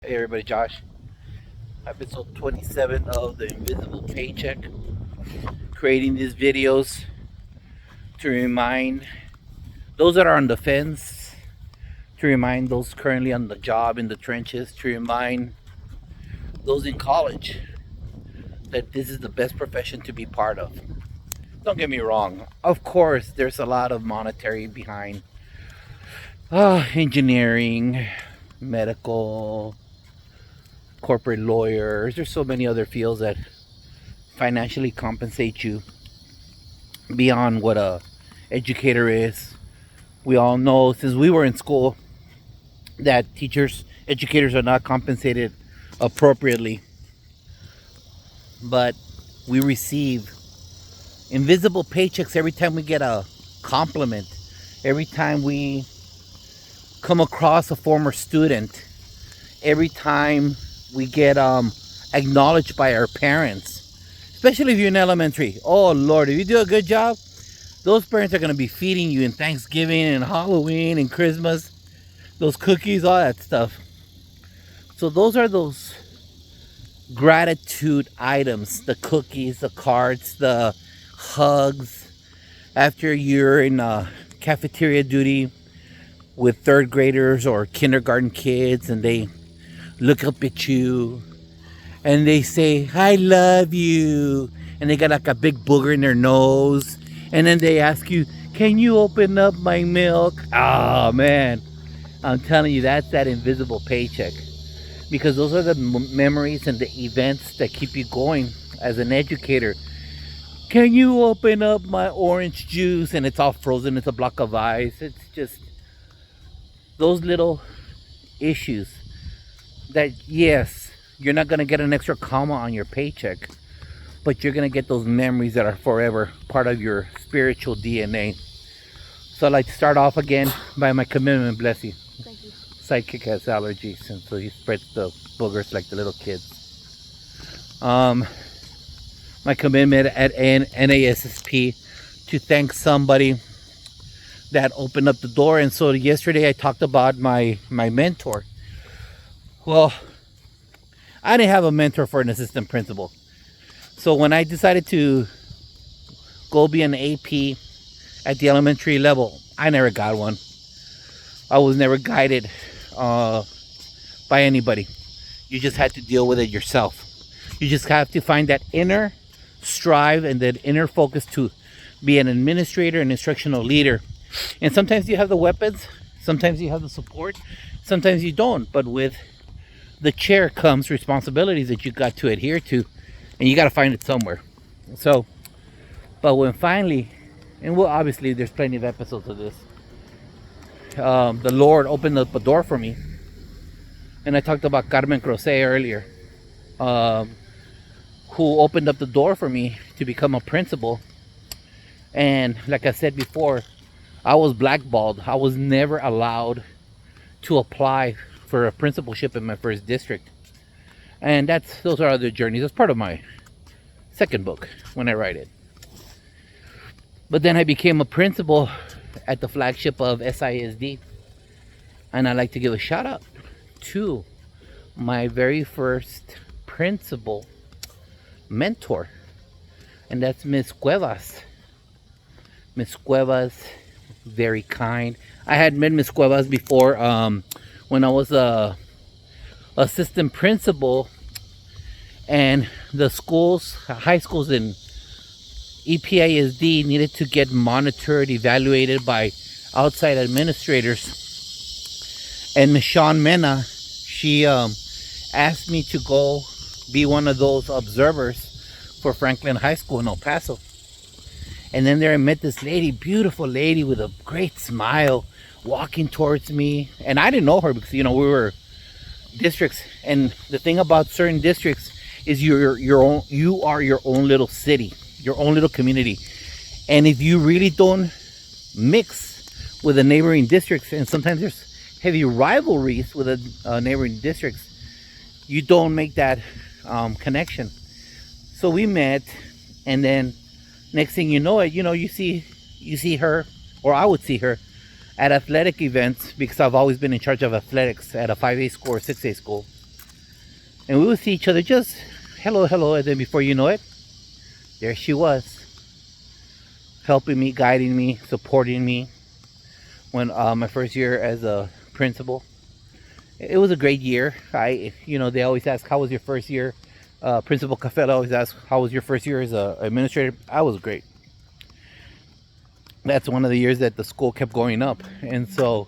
Hey everybody, Josh. Episode 27 of the Invisible Paycheck. Creating these videos to remind those that are on the fence, to remind those currently on the job in the trenches, to remind those in college that this is the best profession to be part of. Don't get me wrong. Of course, there's a lot of monetary behind engineering, medical, corporate lawyers. There's so many other fields that financially compensate you beyond what a educator is. We all know since we were in school that educators are not compensated appropriately, but we receive invisible paychecks every time we get a compliment, every time we come across a former student, every time we get acknowledged by our parents, especially if you're in elementary. Oh Lord, if you do a good job, those parents are going to be feeding you in Thanksgiving and Halloween and Christmas, those cookies, all that stuff. So those are those gratitude items, the cookies, the cards, the hugs. After you're in cafeteria duty with third graders or kindergarten kids and they look up at you and they say, I love you. And they got like a big booger in their nose. And then they ask you, can you open up my milk? Oh man, I'm telling you, that's that invisible paycheck. Because those are the memories and the events that keep you going as an educator. Can you open up my orange juice? And it's all frozen, it's a block of ice. It's just those little issues that, yes, you're not going to get an extra comma on your paycheck, but you're going to get those memories that are forever part of your spiritual DNA. So I'd like to start off again by my commitment. Bless you. Thank you. Sidekick has allergies, and so he spreads the boogers like the little kids. My commitment at NASSP to thank somebody that opened up the door. And so yesterday I talked about my mentor. Well, I didn't have a mentor for an assistant principal. So when I decided to go be an AP at the elementary level, I never got one. I was never guided by anybody. You just had to deal with it yourself. You just have to find that inner strive and that inner focus to be an administrator, an instructional leader. And sometimes you have the weapons, sometimes you have the support, sometimes you don't. But with the chair comes responsibilities that you got to adhere to, and you got to find it somewhere. So, but when finally, and well, obviously there's plenty of episodes of this, the Lord opened up a door for me. And I talked about Carmen Crocet earlier, who opened up the door for me to become a principal. And like I said before, I was blackballed. I was never allowed to apply for a principalship in my first district. And those are other journeys. That's part of my second book when I write it. But then I became a principal at the flagship of SISD. And I'd like to give a shout out to my very first principal mentor. And that's Miss Cuevas. Miss Cuevas, very kind. I had met Miss Cuevas before when I was a assistant principal, and the schools, high schools in EPISD needed to get monitored, evaluated by outside administrators. And Miss Sean Mena, she asked me to go be one of those observers for Franklin High School in El Paso. And then there I met this lady, beautiful lady with a great smile, walking towards me. And I didn't know her because, we were districts. And the thing about certain districts is you are your own little city, your own little community. And if you really don't mix with the neighboring districts, and sometimes there's heavy rivalries with the neighboring districts, you don't make that connection. So we met, and then next thing you know it, you see her, or I would see her at athletic events, because I've always been in charge of athletics at a 5A school or 6A school. And we would see each other just hello, hello, and then before you know it, there she was, helping me, guiding me, supporting me. When my first year as a principal, it was a great year. They always ask, how was your first year? Principal Cafella always asks, how was your first year as a administrator? I was great. That's one of the years that the school kept going up, and so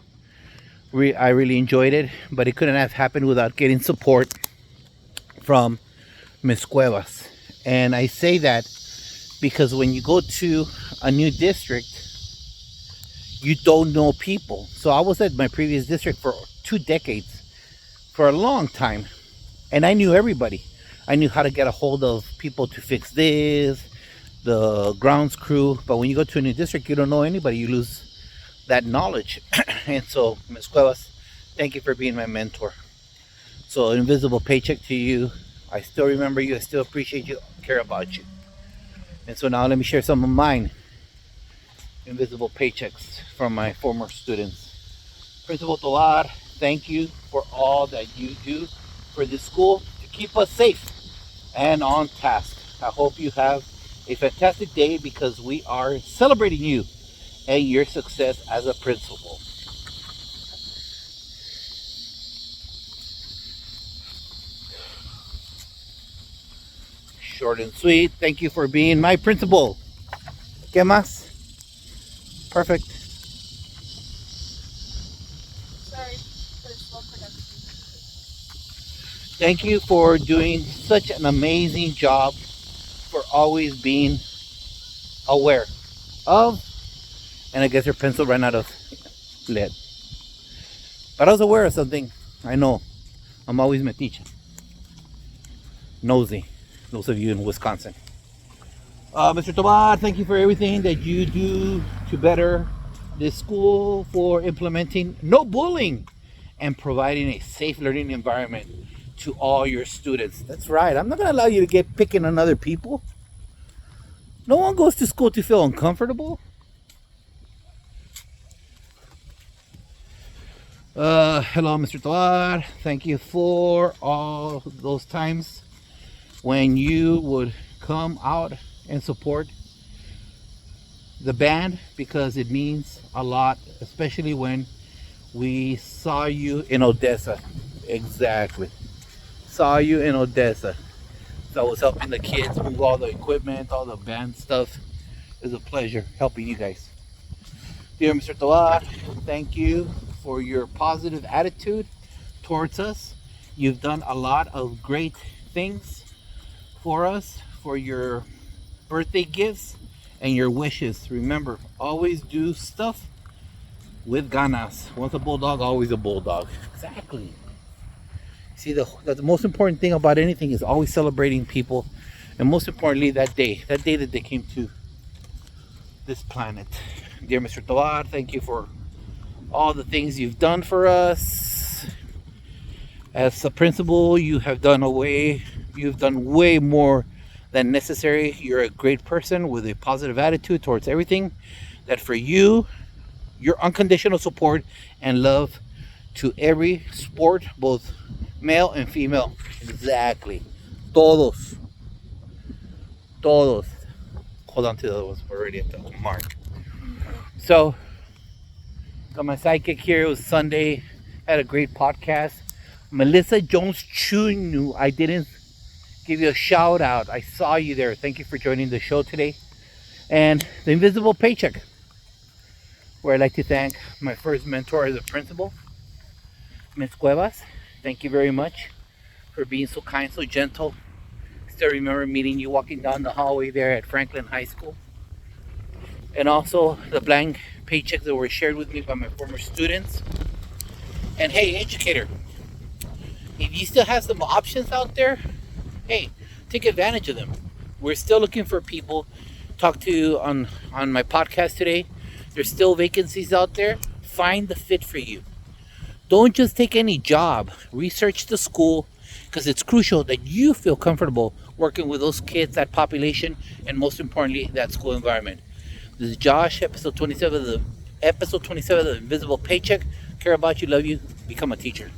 I really enjoyed it. But it couldn't have happened without getting support from Miss Cuevas. And I say that because when you go to a new district, you don't know people. So I was at my previous district for 2 decades, for a long time, and I knew everybody. I knew how to get a hold of people to fix this, the grounds crew. But when you go to a new district, you don't know anybody. You lose that knowledge. And so, Ms. Cuevas, thank you for being my mentor. So, invisible paycheck to you. I still remember you. I still appreciate you. Care about you. And so now let me share some of mine. Invisible paychecks from my former students. Principal Tovar, thank you for all that you do for this school to keep us safe and on task. I hope you have a fantastic day, because we are celebrating you and your success as a principal. Short and sweet. Thank you for being my principal. ¿Qué más? Perfect. Sorry for the slow production. Thank you for doing such an amazing job, for always being aware of, and I guess your pencil ran out of lead. But I was aware of something. I know. I'm always metiche. Nosy. Those of you in Wisconsin. Mr. Tovar, thank you for everything that you do to better this school, for implementing no bullying and providing a safe learning environment to all your students. That's right. I'm not going to allow you to get picking on other people. No one goes to school to feel uncomfortable. Hello, Mr. Tovar. Thank you for all those times when you would come out and support the band, because it means a lot, especially when we saw you in Odessa. Exactly. Saw you in Odessa. So I was helping the kids move all the equipment, all the band stuff. It was a pleasure helping you guys. Dear Mr. Tovar, thank you for your positive attitude towards us. You've done a lot of great things for us, for your birthday gifts and your wishes. Remember, always do stuff with ganas. Once a bulldog, always a bulldog. Exactly. See, the most important thing about anything is always celebrating people, and most importantly, that day that they came to this planet. Dear Mr. Tovar, thank you for all the things you've done for us. As a principal, you've done way more than necessary. You're a great person with a positive attitude towards everything. That for you, your unconditional support and love to every sport, both male and female. Exactly. Todos. Hold on to the other ones. We're already at the mark. So, got my sidekick here. It was Sunday. Had a great podcast. Melissa Jones Chunu, I didn't give you a shout out. I saw you there. Thank you for joining the show today. And the Invisible Paycheck, where I'd like to thank my first mentor as a principal, Ms. Cuevas. Thank you very much for being so kind, so gentle. Still remember meeting you walking down the hallway there at Franklin High School. And also the blank paychecks that were shared with me by my former students. And hey, educator, if you still have some options out there, hey, take advantage of them. We're still looking for people to talk to on my podcast today. There's still vacancies out there. Find the fit for you. Don't just take any job. Research the school, because it's crucial that you feel comfortable working with those kids, that population, and most importantly, that school environment. This is Josh, episode 27 of the Invisible Paycheck. Care about you, love you, become a teacher.